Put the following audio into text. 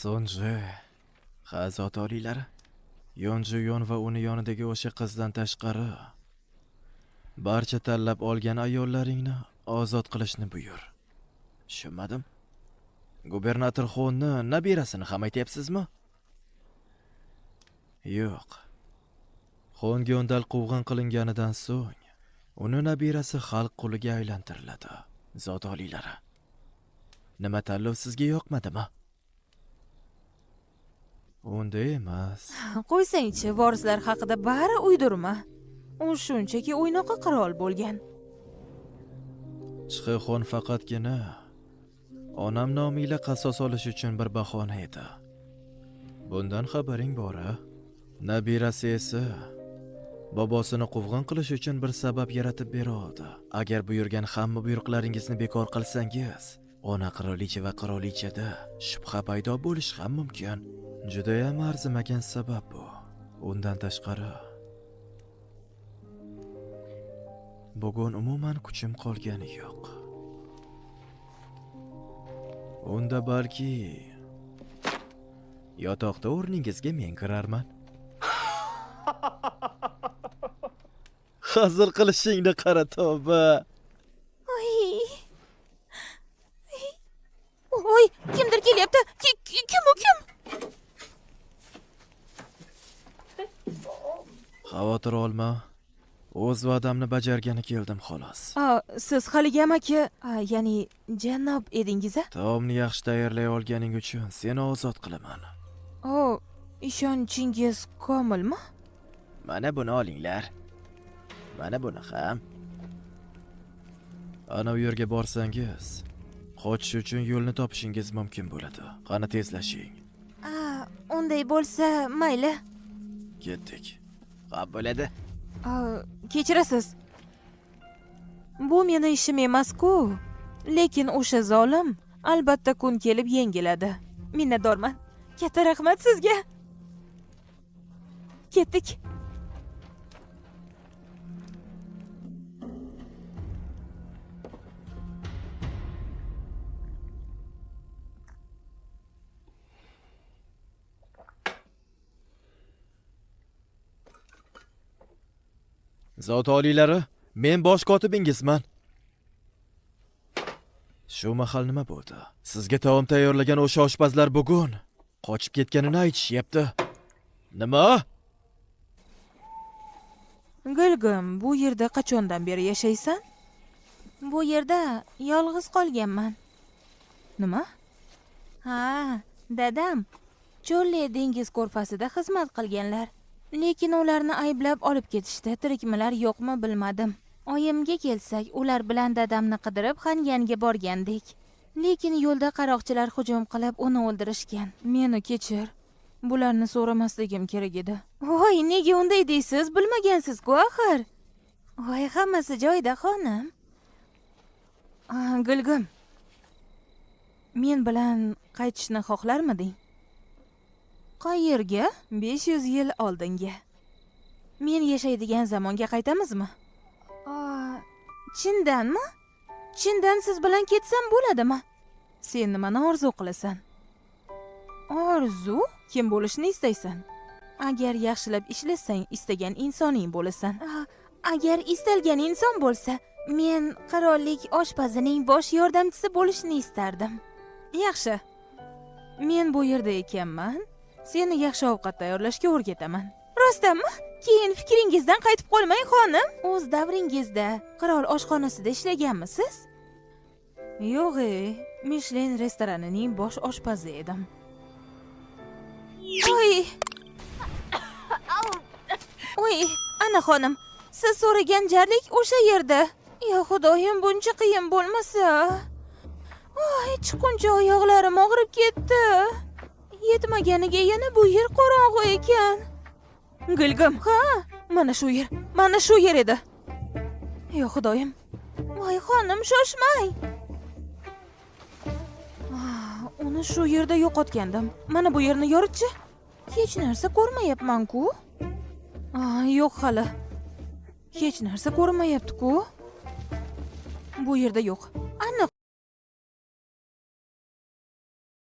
Sonji, Hazrat oliylari, Yonju-yon va uni yonidagi o'sha qizdan tashqari barcha tanlab olgan ayollaringni ozod qilishni buyur. Tushunmadim. Gubernator Xonni nabirasini ham aytyapsizmi? Yo'q. Xon Gondal quvg'in qilinganidan so'ng uni nabirasi xalq quliga aylantiriladi. Zot oliylari. Nima tanlov sizga yoqmadimi? Unda emas. Qo'ysang-chi, vorislar haqida bari uydirma. U shunchaki o'ynoqi qirol bo'lgan. Chixon faqatgina onam nomiga qasos olish uchun bir bahona edi. Bundan xabaring bor-a? Nabirasi esa bobosini quvg'in qilish uchun bir sabab yaratib bera oldi. Agar buyurgan hamma buyruqlaringizni bekor qilsangiz, ona qirolicha va qirolichada shubha paydo bo'lishi ham mumkin. Juda ham arzimagan sabab bu. Undan tashqari bugun umuman kuchim qolgani yo'q. Unda balki yotoqda o'rningizga men kirarman. Hazır qilishingni qara, tavba. Oy, kimdir kelyapti. Kim u kim? Xavotir olma. O'z va'damni bajargani keldim xolos. Siz haligi amaki, ya'ni janob edingiz-a? Taomni yaxshi tayyorlay olganing uchun seni ozod qilaman. Ishonchingiz komilmi? Mana buni olinglar. Mana buni ham. Ana u yerga borsangiz, qochish uchun yo'lni topishingiz mumkin bo'ladi. Qani tezlashing. Unday bo'lsa, mayli. Ketdik. Qab bo'ladi. Kechirasiz. Bu meni ishim emas-ku. Lekin o'sha zolim albatta kun kelib yengiladi. Minnatdorman. Katta rahmat sizga. Ketdik. Zot oliylari, men bosh kotibingizman. Shu mahal nima bo'ldi? Sizga taom tayyorlagan o'sha oshpazlar bugun qochib ketganini aytishyapti. Nima? Gulgum, bu yerda qachondan beri yashaysan? Bu yerda yolg'iz qolganman. Nima? Dadam Cho'lli dengiz ko'rfasida xizmat qilganlar. Lekin ularni ayblab olib ketishdi. Tirikmilar yo'qmi bilmadim. Oyimga kelsak, ular bilan dadamni qidirib Xanyanga borgandik. Lekin yo'lda qaroqchilar hujum qilib uni o'ldirishgan. Meni kechir. Bularni so'ramasligim kerak edi. Voy, nega unday deysiz? Bilmagansiz-ku axir. Voy, hammasi joyida, xonim. Gulgum. Men bilan qaytishni xohlarmiding? Qayerga? 500 yil oldinga. Men yashaydigan zamonga qaytamizmi? Chindanmi? Chindan siz bilan ketsam bo'ladimi? Sen nimani orzu qilasan? Orzu? Kim bo'lishni istaysan? Agar yaxshilab ishlasang, istagan insoning bo'lasan. Agar istalgan inson bo'lsa, men qirollik oshpazining bosh yordamchisi bo'lishni istardim. Yaxshi. Men bu yerda ekanman. Seni yaxshi ovqat tayyorlashga o'rgataman. Rostdanmi? Keyin fikringizdan qaytib qolmang, xonim. O'z davringizda qirol oshxonasida ishlaganmisiz? Yo'q, Michelin restoranining bosh oshpazi edim. Oy, ana xonim, siz so'ragan jarlik o'sha yerda. Ya xudoyim, buncha qiyin bo'lmasa. Chiquncha oyoqlarim og'rib ketdi. Yetmaganiga yana bu yer qorong'u ekan. Gulgum, mana shu yer edi. Yo xudoyim. Voy xonim, shoshmang. Uni shu yerda yo'qotgandim. Mana bu yerni yoritchi. Hech narsa ko'rmayapman-ku. Yo'q hali. Hech narsa ko'rmayapti-ku. Bu yerda yo'q. Aniq